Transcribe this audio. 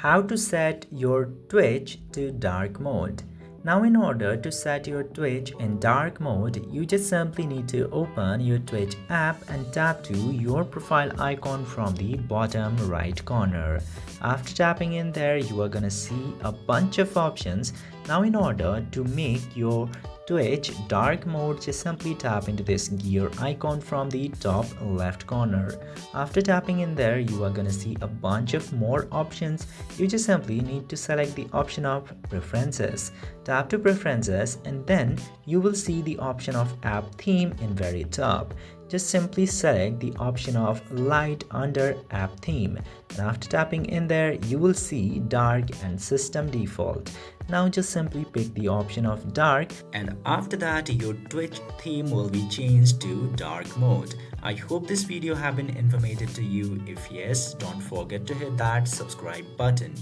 How to set your Twitch to dark mode. Now in order to set your Twitch in dark mode, you just simply need to open your Twitch app and tap to your profile icon from the bottom right corner. After tapping in there, you are gonna see a bunch of options. Now in order to make your Twitch dark mode, just simply tap into this gear icon from the top left corner. After tapping in there, you are gonna see a bunch of more options. You just simply need to select the option of preferences. Tap to preferences and then you will see the option of app theme in very top. Just simply select the option of light under app theme, and after tapping in there you will see dark and system default. Now just simply pick the option of dark, and after that your Twitch theme will be changed to dark mode. I hope this video have been informative to you. If yes, don't forget to hit that subscribe button.